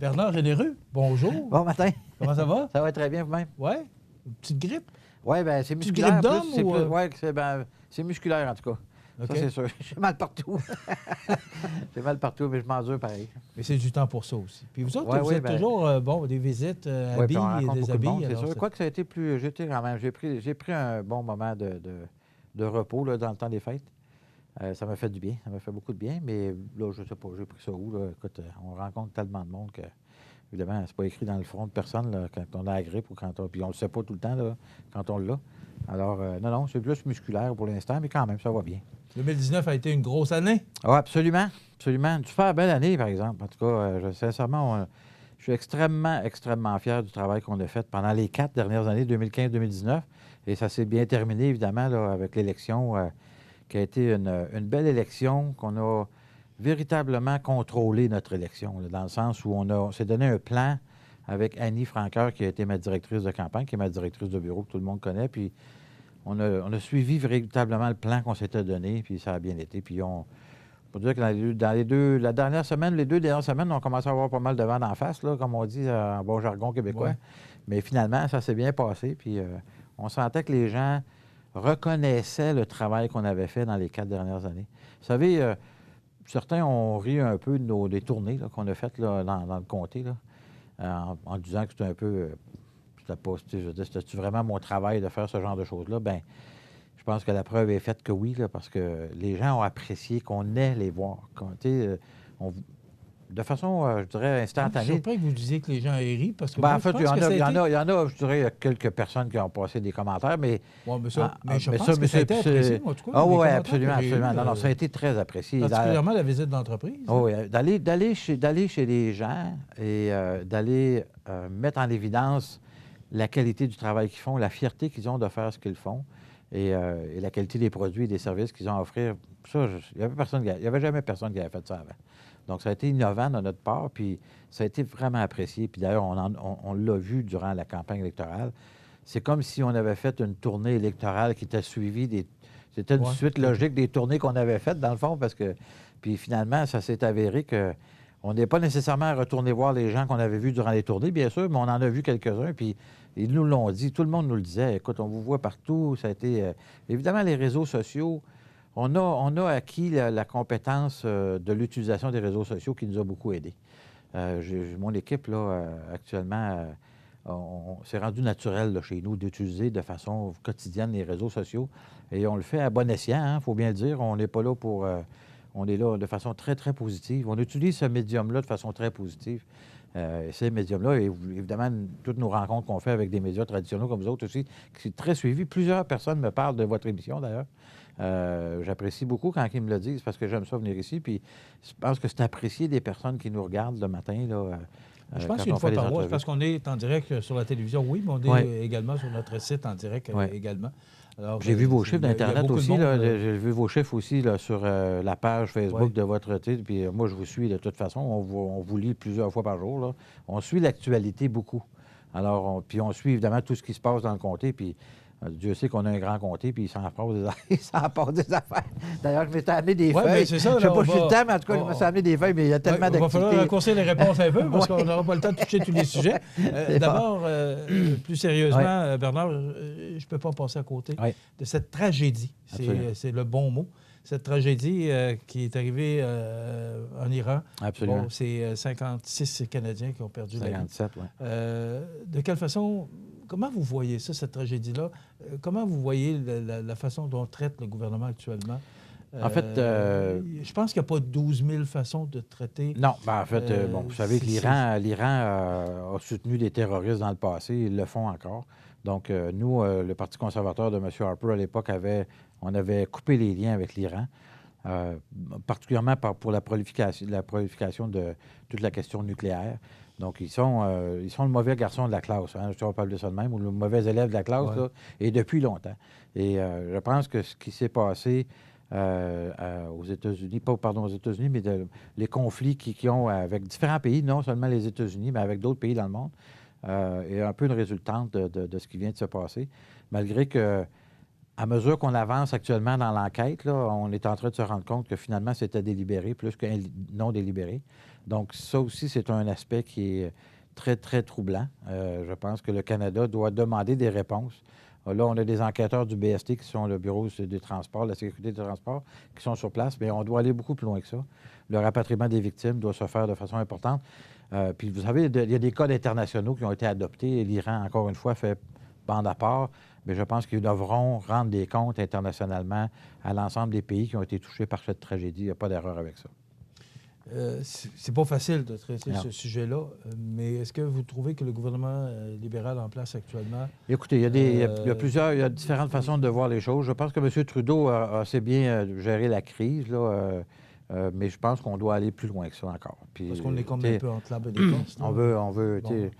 Bernard Généreux, bonjour. Bon matin. Comment ça va? Ça va très bien vous-même? Oui? Une petite grippe? Oui, bien, c'est Petite musculaire. grippe d'homme ou... Ouais, c'est musculaire, en tout cas. OK. Ça, c'est sûr. J'ai mal partout. J'ai mal partout, mais je m'endure pareil. Mais c'est du temps pour ça aussi. Puis vous autres, Ouais, vous oui, êtes ben, toujours, bon, des visites, ouais, habits puis on et rencontre des beaucoup de habits. monde, c'est alors sûr. Quoique ça a été plus... J'étais quand même... J'ai pris un bon moment de repos là, dans le temps des fêtes. Ça m'a fait du bien. Ça m'a fait beaucoup de bien. Mais là, je sais pas, j'ai pris ça où, là. Écoute, on rencontre tellement de monde que... Évidemment, c'est pas écrit dans le front de personne là, quand on a la grippe ou quand on... Puis on le sait pas tout le temps là, quand on l'a. Alors, non, c'est plus musculaire pour l'instant, mais quand même, ça va bien. 2019 a été une grosse année. Ah, absolument, absolument. Une super belle année, par exemple. En tout cas, sincèrement, je suis extrêmement, extrêmement fier du travail qu'on a fait pendant les 4 dernières années, 2015-2019. Et ça s'est bien terminé, évidemment, là, avec l'élection qui a été une belle élection, qu'on a véritablement contrôlé notre élection, là, dans le sens où on s'est donné un plan avec Annie Franqueur, qui a été ma directrice de campagne, qui est ma directrice de bureau, que tout le monde connaît. Puis on a suivi véritablement le plan qu'on s'était donné, puis ça a bien été. Puis on peut dire que la dernière semaine, les 2 dernières semaines, on commençait à avoir pas mal de vent d'en face, là, comme on dit en bon jargon québécois. Ouais. Mais finalement, ça s'est bien passé. Puis on sentait que les gens reconnaissaient le travail qu'on avait fait dans les 4 dernières années. Vous savez, certains ont ri un peu des tournées là, qu'on a faites là, dans le comté, là, en disant que c'était un peu... C'était vraiment mon travail de faire ce genre de choses-là? Bien, je pense que la preuve est faite que oui, là, parce que les gens ont apprécié qu'on ait les voir. De façon, je dirais, Je suis instantanée. surpris que vous disiez que les gens aient ri, parce que Ben, moi, en fait, je pense que ça a été... il y en a, je dirais, il y a quelques personnes qui ont passé des commentaires, mais... Ouais, mais ça, Ah, je mais pense que ça a été apprécié, moi, en tout cas. Ah les oui, commentaires absolument, que j'ai absolument. eus, Non, non, ça a été très apprécié. particulièrement la visite d'entreprise. Oh, oui, d'aller chez les gens et d'aller mettre en évidence la qualité du travail qu'ils font, la fierté qu'ils ont de faire ce qu'ils font et la qualité des produits et des services qu'ils ont à offrir. Ça, il n'y avait jamais personne qui avait fait ça avant. Donc, ça a été innovant de notre part, puis ça a été vraiment apprécié. Puis d'ailleurs, on l'a vu durant la campagne électorale. C'est comme si on avait fait une tournée électorale qui était suivie des... C'était une suite logique des tournées qu'on avait faites, dans le fond, parce que... Puis finalement, ça s'est avéré que on n'est pas nécessairement retourné voir les gens qu'on avait vus durant les tournées, bien sûr, mais on en a vu quelques-uns, puis ils nous l'ont dit. Tout le monde nous le disait. Écoute, on vous voit partout. Ça a été... évidemment, les réseaux sociaux, on a acquis la compétence de l'utilisation des réseaux sociaux qui nous a beaucoup aidés. Mon équipe, là, actuellement... c'est rendu naturel là, chez nous d'utiliser de façon quotidienne les réseaux sociaux. Et on le fait à bon escient, il faut bien le dire. On n'est pas là pour... on est là de façon très, très positive. On utilise ce médium-là de façon très positive. Ces médiums-là, et évidemment, toutes nos rencontres qu'on fait avec des médias traditionnels comme vous autres aussi, qui sont très suivis. Plusieurs personnes me parlent de votre émission, d'ailleurs. J'apprécie beaucoup quand ils me le disent parce que j'aime ça venir ici. Puis je pense que c'est apprécié des personnes qui nous regardent le matin, là. Je pense qu'une fois par mois, c'est parce qu'on est en direct sur la télévision, oui, mais on est également sur notre site en direct également. J'ai vu vos chiffres d'Internet aussi. J'ai vu vos chiffres aussi là, sur la page Facebook de votre titre. Puis moi, je vous suis de toute façon. On vous lit plusieurs fois par jour. Là. On suit l'actualité beaucoup. Alors, puis on suit évidemment tout ce qui se passe dans le comté. Puis Dieu sait qu'on a un grand comté, puis il s'en passe des affaires. D'ailleurs, je m'étais amené des feuilles. C'est ça, je ne sais pas si j'ai le temps, mais en tout cas, je me suis amené des feuilles, mais il y a tellement d'activités. Il va falloir raccourcir les réponses un peu, parce qu'on n'aura pas le temps de toucher tous les sujets. D'abord, plus sérieusement, Bernard, je ne peux pas passer à côté de cette tragédie. C'est le bon mot. Cette tragédie qui est arrivée en Iran. Absolument. Bon, c'est 56 Canadiens qui ont perdu la vie. 57, oui. De quelle façon... Comment vous voyez ça, cette tragédie-là? Comment vous voyez la façon dont traite le gouvernement actuellement? En fait... je pense qu'il n'y a pas 12 000 façons de traiter... Non, en fait, vous savez que l'Iran a soutenu des terroristes dans le passé, ils le font encore. Donc, nous, le Parti conservateur de M. Harper, à l'époque, on avait coupé les liens avec l'Iran, particulièrement pour la prolification de toute la question nucléaire. Donc, ils sont le mauvais garçon de la classe, hein, je ne pas appeler ça de même, ou le mauvais élève de la classe, là, et depuis longtemps. Et je pense que ce qui s'est passé aux États-Unis, aux États-Unis, mais les conflits qu'ils ont avec différents pays, non seulement les États-Unis, mais avec d'autres pays dans le monde, est un peu une résultante de ce qui vient de se passer, malgré que, à mesure qu'on avance actuellement dans l'enquête, là, on est en train de se rendre compte que finalement, c'était délibéré plus que non délibéré. Donc, ça aussi, c'est un aspect qui est très, très troublant. Je pense que le Canada doit demander des réponses. Là, on a des enquêteurs du BST qui sont le Bureau des transports, la sécurité des transports, qui sont sur place, mais on doit aller beaucoup plus loin que ça. Le rapatriement des victimes doit se faire de façon importante. Puis, vous savez, il y a des codes internationaux qui ont été adoptés et l'Iran, encore une fois, fait bande à part, mais je pense qu'ils devront rendre des comptes internationalement à l'ensemble des pays qui ont été touchés par cette tragédie. Il n'y a pas d'erreur avec ça. C'est pas facile de traiter ce sujet-là, mais est-ce que vous trouvez que le gouvernement libéral en place actuellement... Écoutez, il y a différentes façons de voir les choses. Je pense que M. Trudeau a assez bien géré la crise, là, mais je pense qu'on doit aller plus loin que ça encore. Puis, parce qu'on est comme un peu entre l'arbre et l'écorce. On veut bon.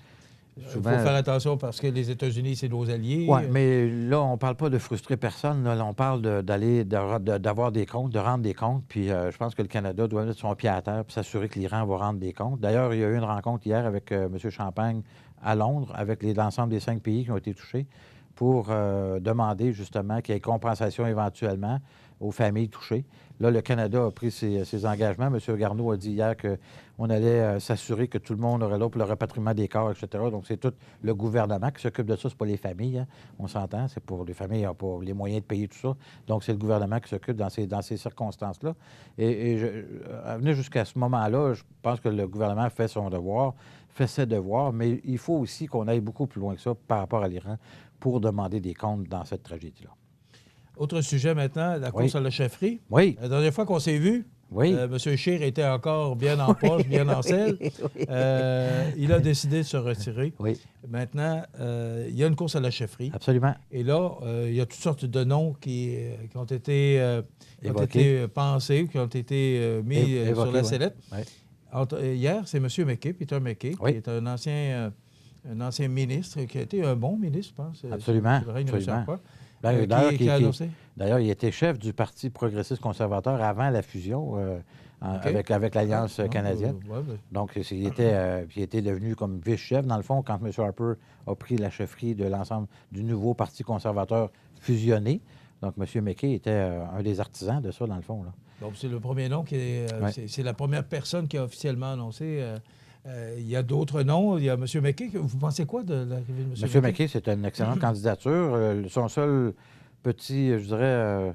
Souvent... Il faut faire attention parce que les États-Unis, c'est nos alliés. Oui, mais là, on ne parle pas de frustrer personne. Là, on parle d'avoir des comptes, de rendre des comptes. Puis je pense que le Canada doit mettre son pied à terre pour s'assurer que l'Iran va rendre des comptes. D'ailleurs, il y a eu une rencontre hier avec M. Champagne à Londres, avec l'ensemble des 5 pays qui ont été touchés, pour demander justement qu'il y ait compensation éventuellement aux familles touchées. Là, le Canada a pris ses engagements. M. Garneau a dit hier qu'on allait s'assurer que tout le monde aurait là pour le rapatriement des corps, etc. Donc, c'est tout le gouvernement qui s'occupe de ça. Ce n'est pas les familles, hein. On s'entend. C'est pour les familles qui n'ont pas les moyens de payer tout ça. Donc, c'est le gouvernement qui s'occupe dans ces circonstances-là. Et à venir jusqu'à ce moment-là, je pense que le gouvernement fait son devoir, fait ses devoirs, mais il faut aussi qu'on aille beaucoup plus loin que ça par rapport à l'Iran pour demander des comptes dans cette tragédie-là. Autre sujet maintenant, la course à la chefferie. Oui. La dernière fois qu'on s'est vu, M. Scheer était encore bien en poche, bien en selle. Il a décidé de se retirer. Oui. Maintenant, il y a une course à la chefferie. Absolument. Et là, il y a toutes sortes de noms qui ont été pensés, qui ont été mis sur la sellette. Oui. Hier, c'est M. McKay, Peter McKay, qui est un ancien ministre, qui a été un bon ministre, je pense. Absolument. D'ailleurs, il était chef du Parti progressiste conservateur avant la fusion avec l'Alliance canadienne. Donc, il était devenu comme vice-chef, dans le fond, quand M. Harper a pris la chefferie de l'ensemble du nouveau Parti conservateur fusionné. Donc, M. McKay était un des artisans de ça, dans le fond. Là. Donc, c'est le premier nom qui est... C'est la première personne qui a officiellement annoncé... il y a d'autres noms. Il y a M. McKay. Vous pensez quoi de l'arrivée de M. McKay? M. McKay, c'est une excellente candidature. Son seul petit, je dirais,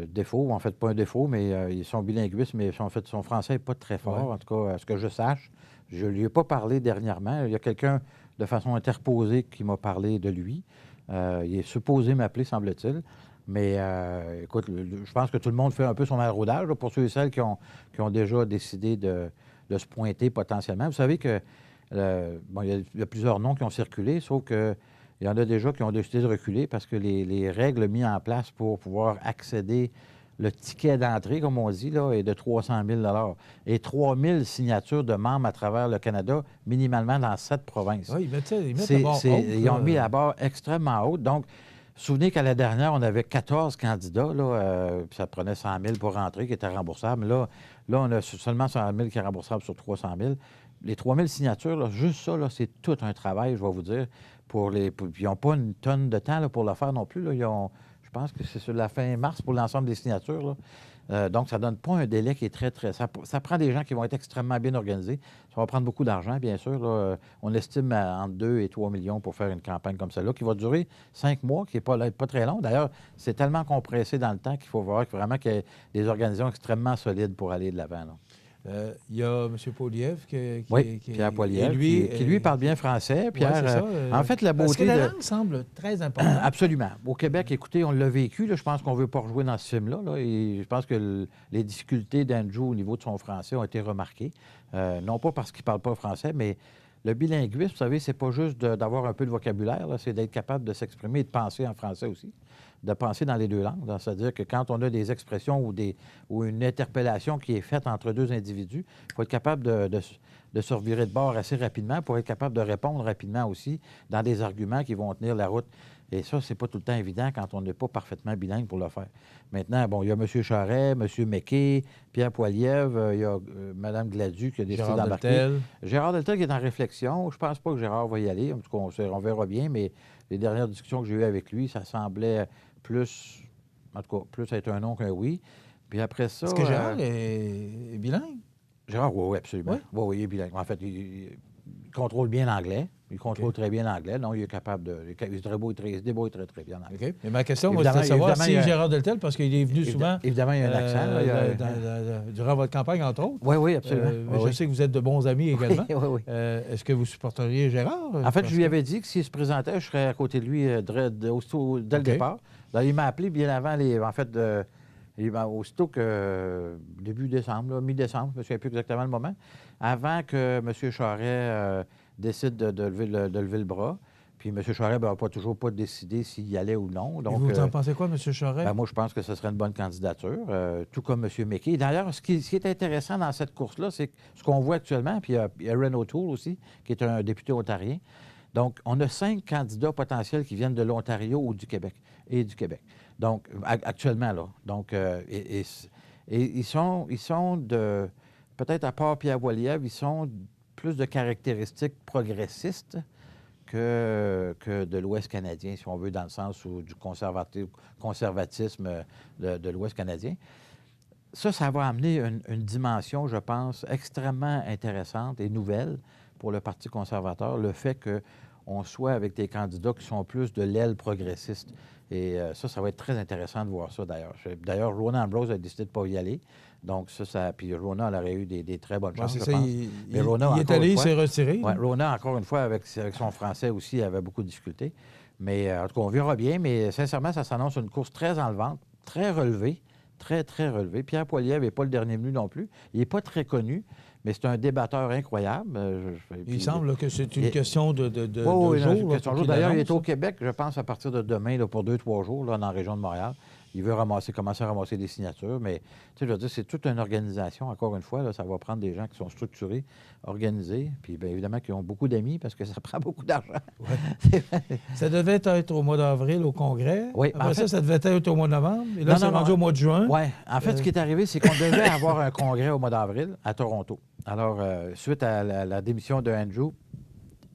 défaut, en fait, pas un défaut, mais ils sont bilinguistes, mais son français n'est pas très fort, en tout cas, à ce que je sache. Je ne lui ai pas parlé dernièrement. Il y a quelqu'un, de façon interposée, qui m'a parlé de lui. Il est supposé m'appeler, semble-t-il. Mais, écoute, je pense que tout le monde fait un peu son maraudage, pour ceux et celles qui ont déjà décidé de se pointer potentiellement. Vous savez que il y a plusieurs noms qui ont circulé, sauf qu'il y en a déjà qui ont décidé de reculer parce que les règles mises en place pour pouvoir accéder, le ticket d'entrée, comme on dit, là, est de 300 000 et 3 000 signatures de membres à travers le Canada, minimalement dans 7 provinces. Oui, ils ont mis la barre extrêmement haute. Donc, souvenez qu'à la dernière, on avait 14 candidats, puis ça prenait 100 000 pour rentrer, qui étaient remboursables. Là, on a seulement 100 000 qui est remboursable sur 300 000. Les 3 000 signatures, là, juste ça, là, c'est tout un travail, je vais vous dire. Puis ils n'ont pas une tonne de temps là, pour le faire non plus. Là. Je pense que c'est sur la fin mars pour l'ensemble des signatures. Là. Donc, ça ne donne pas un délai qui est très, très... Ça prend des gens qui vont être extrêmement bien organisés. Ça va prendre beaucoup d'argent, bien sûr. Là. On estime entre 2 et 3 millions pour faire une campagne comme celle-là, qui va durer 5 mois, qui n'est pas très long. D'ailleurs, c'est tellement compressé dans le temps qu'il faut voir vraiment qu'il y a des organisations extrêmement solides pour aller de l'avant. Il y a M. Poilievre Pierre Poilievre, qui lui parle bien français. Pierre, en fait, la beauté... Parce que la langue semble très importante. Absolument. Au Québec, écoutez, on l'a vécu. Là, je pense qu'on ne veut pas rejouer dans ce film-là. Là, et je pense que les difficultés d'Andrew au niveau de son français ont été remarquées. Non pas parce qu'il ne parle pas français, mais le bilinguisme, vous savez, c'est pas juste d'avoir un peu de vocabulaire, c'est d'être capable de s'exprimer et de penser en français aussi, de penser dans les deux langues. C'est-à-dire que quand on a des expressions ou une interpellation qui est faite entre deux individus, il faut être capable de se revirer de bord assez rapidement pour être capable de répondre rapidement aussi dans des arguments qui vont tenir la route. Et ça, c'est pas tout le temps évident quand on n'est pas parfaitement bilingue pour le faire. Maintenant, bon, il y a M. Charret, M. McKay, Pierre Poilievre, il y a Mme Gladu qui a décidé d'embarquer. Gérard Deltel qui est en réflexion. Je pense pas que Gérard va y aller. En tout cas, on verra bien, mais les dernières discussions que j'ai eues avec lui, ça semblait plus être un non qu'un oui. Puis après ça... Est-ce que Gérard est bilingue? Gérard, oui, absolument. Oui, oui, il est bilingue. En fait, il contrôle bien l'anglais. Il contrôle très bien l'anglais. Non, il est capable de... Il se débrouille très, très bien en anglais. OK. Mais ma question, moi, c'était de savoir si Gérard Deltel, parce qu'il est venu souvent... Évidemment, il y a un accent. Durant votre campagne, entre autres. Oui, oui, absolument. Je sais que vous êtes de bons amis également. Oui, oui. Est-ce que vous supporteriez Gérard? En fait, je lui avais dit que s'il se présentait, je serais à côté de lui dès le départ. Là, il m'a appelé bien avant aussitôt que début décembre, mi-décembre, je ne me souviens plus exactement le moment, avant que M. Charest décide de lever le bras. Puis M. Charest n'a toujours pas décidé s'il y allait ou non. Donc, et vous en pensez quoi, M. Charest? Moi, je pense que ce serait une bonne candidature, tout comme M. McKay. D'ailleurs, ce qui est intéressant dans cette course-là, c'est ce qu'on voit actuellement, puis il y a Erin O'Toole aussi, qui est un député ontarien. Donc, on a 5 candidats potentiels qui viennent de l'Ontario ou du Québec, Donc, actuellement, là. Donc, ils sont de... Peut-être à part Pierre Poilievre, ils sont plus de caractéristiques progressistes que de l'Ouest canadien, si on veut, dans le sens du conservatisme de l'Ouest canadien. Ça va amener une dimension, je pense, extrêmement intéressante et nouvelle pour le Parti conservateur, le fait qu'on soit avec des candidats qui sont plus de l'aile progressiste. Et ça va être très intéressant de voir ça, d'ailleurs. D'ailleurs, Rona Ambrose a décidé de ne pas y aller. Donc, puis Rona, elle aurait eu des très bonnes chances, je pense. Mais Rona, il est allé, il s'est retiré. Oui, Rona, encore une fois, avec son français aussi, avait beaucoup de difficultés. Mais en tout cas, on verra bien. Mais sincèrement, ça s'annonce une course très enlevante, très relevée, très, très relevée. Pierre Poilievre n'est pas le dernier venu non plus. Il n'est pas très connu, mais c'est un débatteur incroyable. Il semble que c'est une question de jours. D'ailleurs, il est au Québec, je pense, à partir de demain, là, pour 2-3 jours, là, dans la région de Montréal. Il veut commencer à ramasser des signatures, mais je veux dire, c'est toute une organisation. Encore une fois, là, ça va prendre des gens qui sont structurés, organisés, puis bien évidemment qui ont beaucoup d'amis parce que ça prend beaucoup d'argent. Ouais. Ça devait être au mois d'avril au Congrès. Oui. Après ça devait être au mois de novembre. Et là, c'est rendu au mois de juin. Oui. En fait, ce qui est arrivé, c'est qu'on devait avoir un congrès au mois d'avril à Toronto. Alors, suite à la démission de Andrew,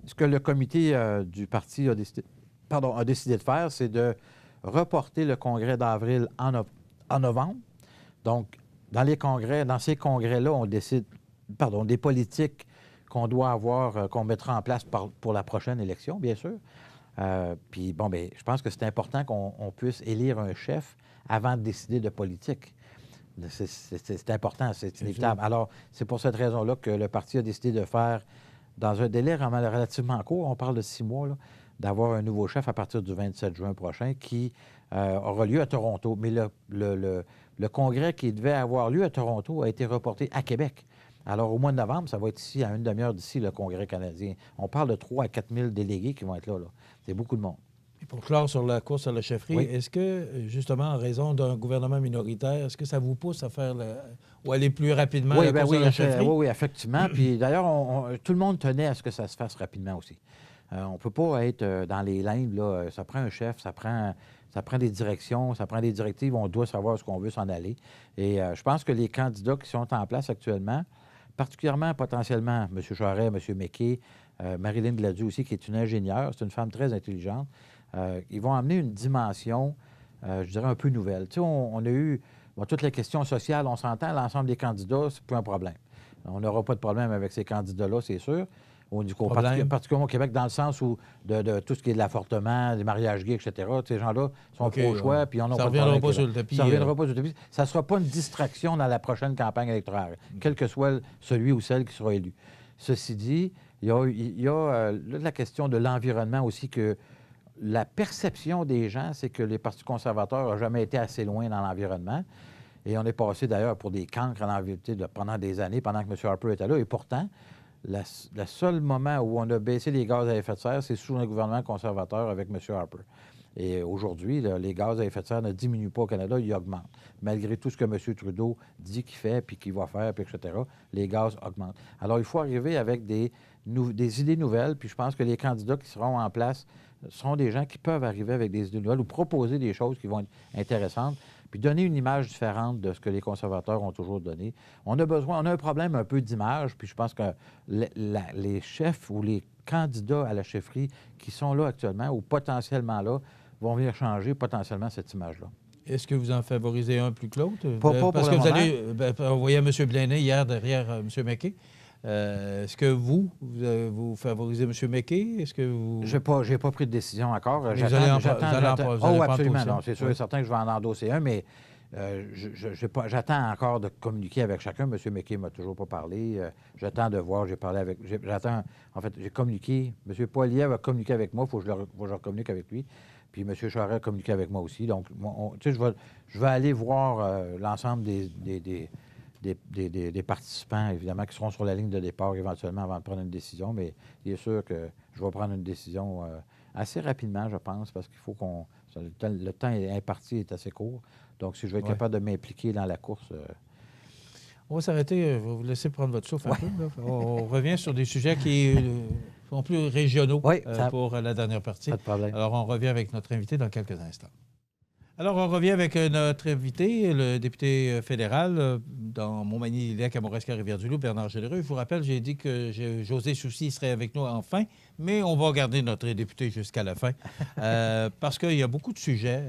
ce que le comité du parti a décidé de faire, c'est de reporter le congrès d'avril en novembre. Donc, dans ces congrès-là, on décide, des politiques qu'on doit avoir, qu'on mettra en place pour la prochaine élection, bien sûr. Puis, je pense que c'est important qu'on puisse élire un chef avant de décider de politique. C'est important, c'est inévitable. Alors, c'est pour cette raison-là que le parti a décidé de faire, dans un délai relativement court, on parle de 6 mois, là, d'avoir un nouveau chef à partir du 27 juin prochain qui aura lieu à Toronto. Mais le congrès qui devait avoir lieu à Toronto a été reporté à Québec. Alors, au mois de novembre, ça va être ici, à une demi-heure d'ici, le congrès canadien. On parle de 3 à 4 000 délégués qui vont être là. C'est beaucoup de monde. Et pour clore sur la course à la chefferie, est-ce que, justement, en raison d'un gouvernement minoritaire, est-ce que ça vous pousse à faire ou aller plus rapidement à la course à la chefferie? Oui, effectivement. Puis d'ailleurs, tout le monde tenait à ce que ça se fasse rapidement aussi. On ne peut pas être dans les lignes, là. Ça prend un chef, ça prend des directions, ça prend des directives. On doit savoir ce qu'on veut s'en aller. Et je pense que les candidats qui sont en place actuellement, particulièrement potentiellement M. Charest, M. McKay, Marilyn Gladu aussi, qui est une ingénieure, c'est une femme très intelligente, ils vont amener une dimension, je dirais, un peu nouvelle. Tu sais, on a eu toutes les questions sociales, on s'entend, l'ensemble des candidats, c'est pas un problème. On n'aura pas de problème avec ces candidats-là, c'est sûr. Particulièrement au Québec, dans le sens où de tout ce qui est de l'avortement, des mariages gays, etc., ces gens-là sont pro choix, puis on n'a pas de problème. Ça ne reviendra pas sur le tapis. Ça ne reviendra pas sur le tapis. Ça ne sera pas une distraction dans la prochaine campagne électorale, quel que soit celui ou celle qui sera élu. Ceci dit, il y a la question de l'environnement aussi, que la perception des gens, c'est que les partis conservateurs n'ont jamais été assez loin dans l'environnement. Et on est passé d'ailleurs pour des cancres pendant des années, pendant que M. Harper était là. Et pourtant, le seul moment où on a baissé les gaz à effet de serre, c'est sous un gouvernement conservateur avec M. Harper. Et aujourd'hui, les gaz à effet de serre ne diminuent pas au Canada, ils augmentent. Malgré tout ce que M. Trudeau dit qu'il fait, puis qu'il va faire, puis etc., les gaz augmentent. Alors, il faut arriver avec des idées nouvelles, puis je pense que les candidats qui seront en place seront des gens qui peuvent arriver avec des idées nouvelles ou proposer des choses qui vont être intéressantes, puis donner une image différente de ce que les conservateurs ont toujours donné. On a un problème un peu d'image, puis je pense que les chefs ou les candidats à la chefferie qui sont là actuellement ou potentiellement là vont venir changer potentiellement cette image-là. Est-ce que vous en favorisez un plus que l'autre? Pas Parce pour que le vous moment. allez... on voyait M. Blainet hier derrière M. McKay. Est-ce que vous favorisez M. McKay? Est-ce que vous... J'ai pas pris de décision encore. Vous allez Oh, absolument. Non, c'est sûr oui. et certain que je vais en endosser un, mais j'attends encore de communiquer avec chacun. M. McKay ne m'a toujours pas parlé. J'attends de voir. En fait, j'ai communiqué. M. Poilievre va communiquer avec moi. Il faut que je communique avec lui. Puis M. Charest a communiqué avec moi aussi. Donc, tu sais, je vais aller voir l'ensemble des participants, évidemment, qui seront sur la ligne de départ éventuellement avant de prendre une décision. Mais il est sûr que je vais prendre une décision assez rapidement, je pense, parce qu'il faut qu'on... Le temps imparti est assez court. Donc, si je vais être capable de m'impliquer dans la course... On va s'arrêter. Je vais vous laisser prendre votre souffle un peu. Là. On revient sur des sujets qui sont plus régionaux pour la dernière partie. Pas de problème. Alors, on revient avec notre invité dans quelques instants. Alors, on revient avec notre invité, le député fédéral dans Montmagny-Lilek, à Kamouraska-Rivière-du-Loup, Bernard Généreux. Je vous rappelle, j'ai dit que José Soucy serait avec nous en fin, mais on va garder notre député jusqu'à la fin parce qu'il y a beaucoup de sujets.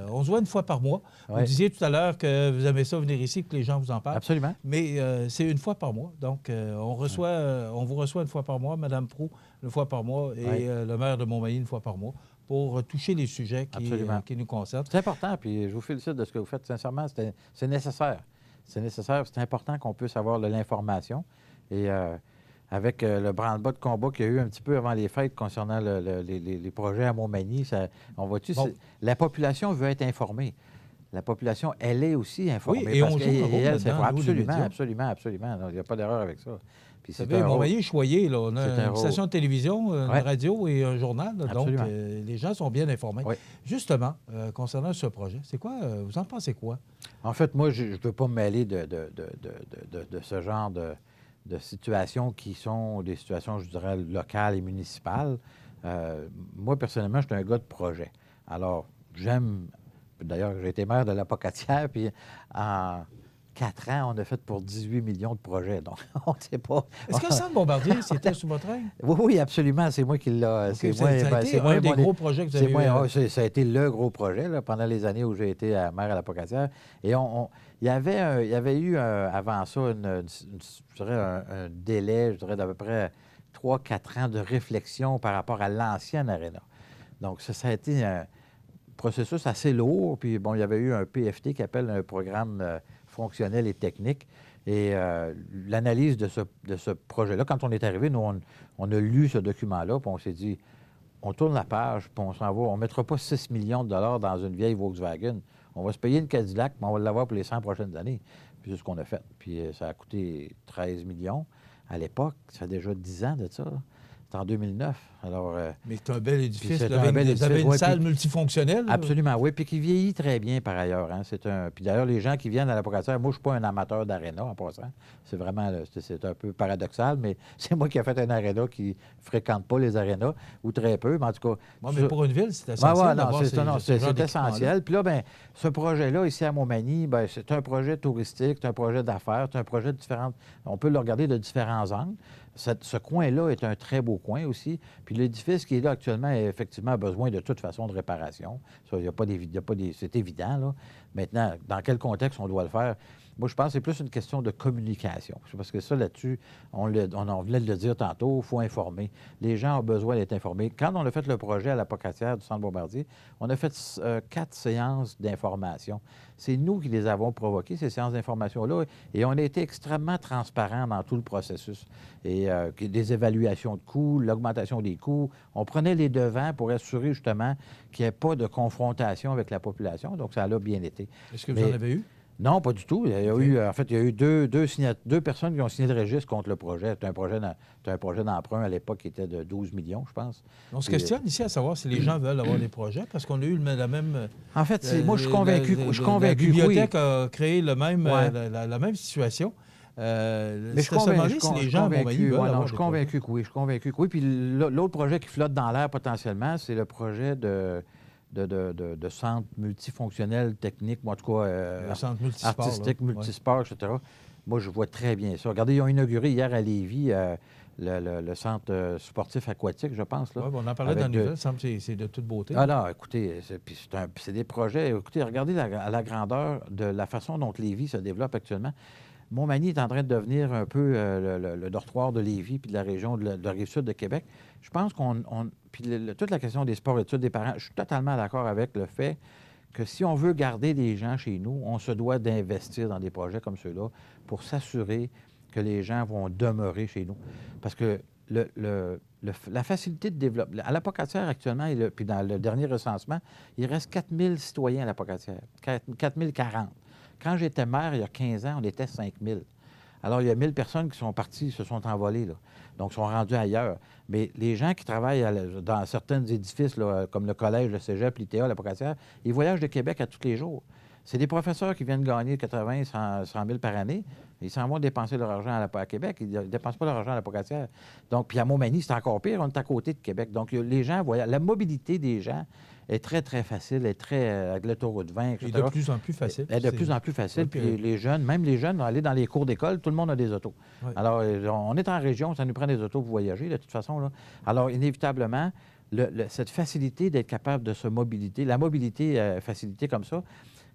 On se voit une fois par mois. Vous disiez tout à l'heure que vous aimez ça venir ici, que les gens vous en parlent. Absolument. Mais c'est une fois par mois. Donc, on vous reçoit une fois par mois, Mme Proulx une fois par mois et le maire de Montmagny une fois par mois, pour toucher les sujets qui nous concernent. C'est important, puis je vous félicite de ce que vous faites. Sincèrement, c'est nécessaire. C'est nécessaire, c'est important qu'on puisse avoir de l'information. Et avec le branle-bas de combat qu'il y a eu un petit peu avant les fêtes concernant les projets à Montmagny, la population veut être informée. La population, elle est aussi informée. Oui, et on joue absolument. Il n'y a pas d'erreur avec ça. Vous savez, Montmagny est choyé. Là. On a une station de télévision, une radio et un journal. Là, donc, les gens sont bien informés. Oui. Justement, concernant ce projet, c'est quoi? Vous en pensez quoi? En fait, moi, je ne veux pas me mêler de ce genre de situations qui sont des situations, je dirais, locales et municipales. Moi, personnellement, je suis un gars de projet. Alors, j'aime... D'ailleurs, j'ai été maire de la Pocatière, puis en 4 ans, on a fait pour 18 millions de projets. Donc, on ne sait pas. Est-ce que le centre Bombardier, c'était sous votre règne? Oui, absolument. C'est moi qui l'ai. Okay, ça a été un des gros projets que vous avez eu. Ça a été le gros projet là, pendant les années où j'ai été maire à la Pocatière. Et il y avait eu avant ça je dirais un délai, je dirais, d'à peu près 3-4 ans de réflexion par rapport à l'ancienne aréna. Donc, ça a été un processus assez lourd. Puis, bon, il y avait eu un PFT qui appelle un programme fonctionnel et technique. Et l'analyse de ce projet-là, quand on est arrivé, nous, on a lu ce document-là, puis on s'est dit, on tourne la page, puis on s'en va. On ne mettra pas 6 millions de dollars dans une vieille Volkswagen. On va se payer une Cadillac, mais on va l'avoir pour les 100 prochaines années. Puis c'est ce qu'on a fait. Puis ça a coûté 13 millions. À l'époque, ça fait déjà 10 ans de ça. C'était en 2009. Alors, mais c'est un bel édifice. Vous avez une salle multifonctionnelle. Absolument, oui. Puis qui vieillit très bien par ailleurs. Hein. Puis d'ailleurs, les gens qui viennent à la Pocatière, moi, je ne suis pas un amateur d'aréna en passant. C'est vraiment, c'est un peu paradoxal, mais c'est moi qui ai fait un aréna qui ne fréquente pas les arénas, ou très peu. Mais en tout cas. Mais pour une ville, c'est essentiel. C'est essentiel. Puis là, bien, ce projet-là, ici à Montmagny, bien, c'est un projet touristique, c'est un projet d'affaires, c'est un projet différent. On peut le regarder de différents angles. Ce coin-là est un très beau coin aussi. Puis l'édifice qui est là actuellement a effectivement besoin de toute façon de réparation. Ça, c'est évident, là. Maintenant, dans quel contexte on doit le faire? Moi, je pense que c'est plus une question de communication. Parce que ça, là-dessus, on venait de le dire tantôt, il faut informer. Les gens ont besoin d'être informés. Quand on a fait le projet à la Pocatière du Centre Bombardier, on a fait 4 séances d'information. C'est nous qui les avons provoquées, ces séances d'information-là, et on a été extrêmement transparents dans tout le processus. Et des évaluations de coûts, l'augmentation des coûts, on prenait les devants pour assurer justement qu'il n'y ait pas de confrontation avec la population. Donc, ça a bien été. Est-ce que vous en avez eu? Non, pas du tout. Il y a eu deux personnes qui ont signé le registre contre le projet. C'était un projet d'emprunt à l'époque qui était de 12 millions, je pense. On se questionne ici à savoir si les gens veulent avoir des projets, parce qu'on a eu la même... En fait, moi, je suis convaincu. La bibliothèque a créé la même situation. Mais je suis convaincu que oui. Puis l'autre projet qui flotte dans l'air potentiellement, c'est le projet de centre multifonctionnel, technique, moi, en tout cas, artistique, multisport, etc. Moi, je vois très bien ça. Regardez, ils ont inauguré hier à Lévis le centre sportif aquatique, je pense. Oui, on en parlait dans les nouvelles, semble que c'est de toute beauté. Ah non, écoutez, c'est des projets. Écoutez, regardez à la grandeur de la façon dont Lévis se développe actuellement. Montmagny est en train de devenir un peu le dortoir de Lévis puis de la région de la Rive-Sud de Québec. Je pense puis toute la question des sports-études des parents, je suis totalement d'accord avec le fait que si on veut garder des gens chez nous, on se doit d'investir dans des projets comme ceux-là pour s'assurer que les gens vont demeurer chez nous. Parce que la facilité de développement... À la Pocatière, actuellement, puis dans le dernier recensement, il reste 4000 citoyens à la Pocatière, 4040. Quand j'étais maire, il y a 15 ans, on était 5000. Alors, il y a 1000 personnes qui sont parties, se sont envolées, là. Donc, sont rendues ailleurs. Mais les gens qui travaillent dans certains édifices, là, comme le collège, le cégep, l'ITA, la Pocatière, ils voyagent de Québec à tous les jours. C'est des professeurs qui viennent gagner 80, 100 000 par année. Ils s'en vont dépenser leur argent à Québec. Ils ne dépensent pas leur argent à la Pocatière. Donc, puis à Montmagny, c'est encore pire. On est à côté de Québec. Donc, les gens voyagent. La mobilité des gens est très, très facile, est très, avec l'autoroute 20, etc. Et de plus en plus facile. Elle est de plus en plus facile. Oui, puis les jeunes, même les jeunes, vont aller dans les cours d'école, tout le monde a des autos. Oui. Alors, on est en région, ça nous prend des autos pour voyager, de toute façon. Là. Alors, inévitablement, cette facilité d'être capable de se mobiliter, la mobilité facilitée comme ça,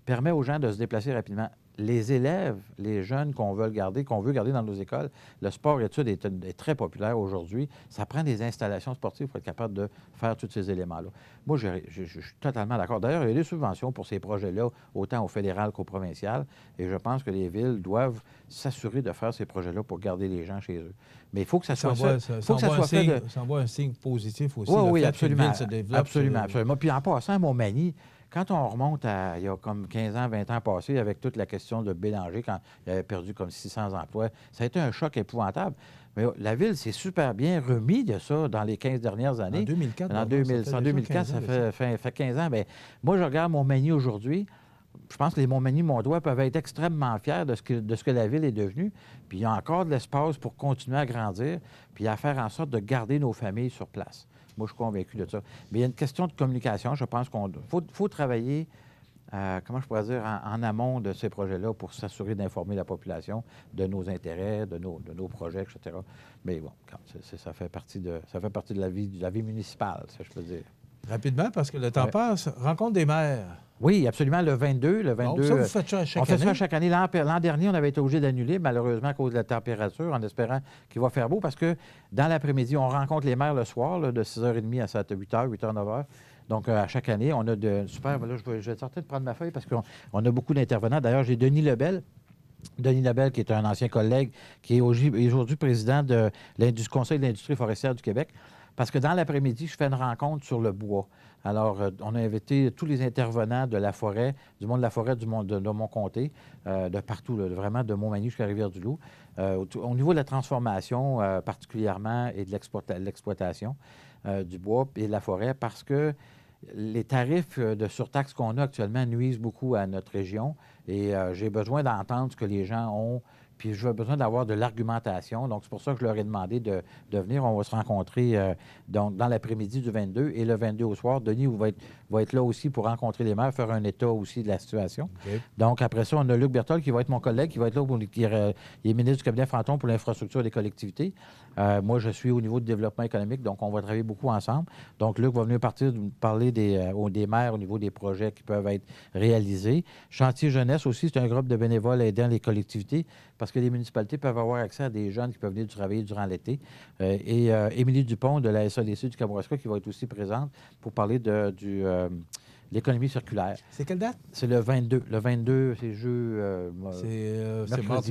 permet aux gens de se déplacer rapidement. Les élèves, les jeunes qu'on veut garder dans nos écoles, le sport-études est très populaire aujourd'hui. Ça prend des installations sportives pour être capable de faire tous ces éléments-là. Moi, je suis totalement d'accord. D'ailleurs, il y a des subventions pour ces projets-là, autant au fédéral qu'au provincial, et je pense que les villes doivent s'assurer de faire ces projets-là pour garder les gens chez eux. Mais il faut que ça soit fait. Ça envoie un signe positif aussi. Oui, absolument. Ville se développe. Absolument. Puis en passant à Montmagny, quand on remonte il y a comme 15 ans, 20 ans passés, avec toute la question de Bélanger, quand il avait perdu comme 600 emplois, ça a été un choc épouvantable. Mais la Ville s'est super bien remis de ça dans les 15 dernières années. En 2004. En 2004, ça fait 15 ans. Bien, moi, je regarde Montmagny aujourd'hui. Je pense que les Montmagny-Montois peuvent être extrêmement fiers de ce que la Ville est devenue. Puis il y a encore de l'espace pour continuer à grandir, puis à faire en sorte de garder nos familles sur place. Moi, je suis convaincu de ça. Mais il y a une question de communication. Je pense qu'il faut travailler, comment je pourrais dire, en amont de ces projets-là pour s'assurer d'informer la population de nos intérêts, de nos projets, etc. Mais bon, ça fait partie de la vie municipale, ça, je peux dire. Rapidement, parce que le temps passe. Rencontre des maires. Oui, absolument. Le 22. Bon, ça, vous faites ça chaque année? On fait ça chaque année. L'an dernier, on avait été obligé d'annuler, malheureusement, à cause de la température, en espérant qu'il va faire beau, parce que dans l'après-midi, on rencontre les maires le soir, là, de 6h30 à 8h, 9h. Donc, à chaque année, on a de super... Là, je vais tenter de prendre ma feuille, parce qu'on a beaucoup d'intervenants. D'ailleurs, j'ai Denis Lebel, qui est un ancien collègue, qui est aujourd'hui président du Conseil de l'industrie forestière du Québec. Parce que dans l'après-midi, je fais une rencontre sur le bois. Alors, on a invité tous les intervenants de la forêt, du monde de la forêt, de mon comté, de partout, là, vraiment de Montmagny jusqu'à Rivière-du-Loup, au niveau de la transformation particulièrement et de l'exploitation du bois et de la forêt, parce que les tarifs de surtaxe qu'on a actuellement nuisent beaucoup à notre région et j'ai besoin d'entendre ce que les gens ont. Puis j'ai besoin d'avoir de l'argumentation. Donc, c'est pour ça que je leur ai demandé de venir. On va se rencontrer dans l'après-midi du 22 et le 22 au soir. Denis va être là aussi pour rencontrer les maires, faire un état aussi de la situation. Okay. Donc, après ça, on a Luc Berthold qui va être mon collègue, qui va être là, il est ministre du cabinet Fanton pour l'infrastructure des collectivités. Moi, je suis au niveau du développement économique, donc on va travailler beaucoup ensemble. Donc, Luc va venir parler des maires au niveau des projets qui peuvent être réalisés. Chantier Jeunesse aussi, c'est un groupe de bénévoles aidant les collectivités parce que les municipalités peuvent avoir accès à des jeunes qui peuvent venir travailler durant l'été. Et Émilie Dupont de la SADC du Kamouraska qui va être aussi présente pour parler de l'économie circulaire. C'est quelle date? C'est le 22. Le 22, c'est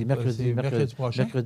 mercredi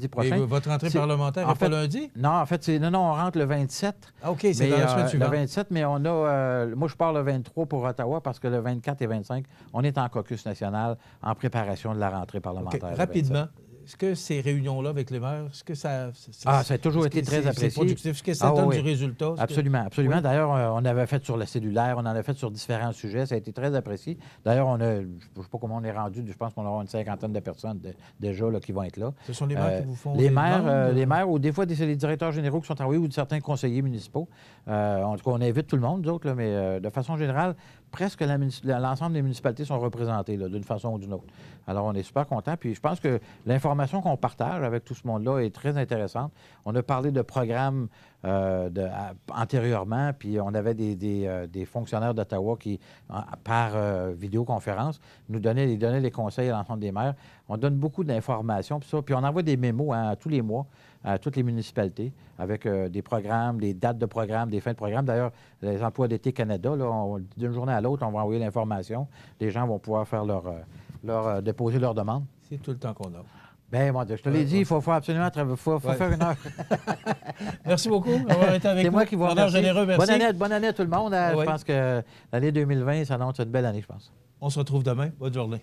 prochain. Et votre rentrée parlementaire n'est pas lundi? Non, en fait, on rentre le 27. Ah, OK, c'est dans la semaine suivante. Le 27, mais on a... moi, je pars le 23 pour Ottawa parce que le 24 et 25, on est en caucus national en préparation de la rentrée parlementaire. Okay. Rapidement. Est-ce que ces réunions-là avec les maires, est-ce que ça a toujours été très apprécié. C'est productif? Est-ce que ça donne du résultat? Absolument. Oui. D'ailleurs, on avait fait sur le cellulaire, on en a fait sur différents sujets. Ça a été très apprécié. D'ailleurs, je ne sais pas comment on est rendu. Je pense qu'on aura une 50aine de personnes déjà là, qui vont être là. Ce sont les maires qui vous font les maires, ou des fois, c'est les directeurs généraux qui sont envoyés ou certains conseillers municipaux. En tout cas, on invite tout le monde, d'autres, mais de façon générale, presque l'ensemble des municipalités sont représentées d'une façon ou d'une autre. Alors, on est super contents. Puis, je pense que l'information qu'on partage avec tout ce monde-là est très intéressante. On a parlé de programmes antérieurement, puis on avait des fonctionnaires d'Ottawa qui, par vidéoconférence, nous donnaient des conseils à l'ensemble des maires. On donne beaucoup d'informations, puis on envoie des mémos tous les mois à toutes les municipalités avec des programmes, des dates de programme, des fins de programme. D'ailleurs, les emplois d'été Canada, d'une journée à l'autre, on va envoyer l'information. Les gens vont pouvoir faire déposer leur demande. C'est tout le temps qu'on a. Bien, moi, je te l'ai dit, il faut absolument faire une heure. Merci beaucoup d'avoir été avec nous. C'est moi qui vous remercie. Généreux, merci. Bonne année à tout le monde. Je pense que l'année 2020 s'annonce une belle année, je pense. On se retrouve demain. Bonne journée.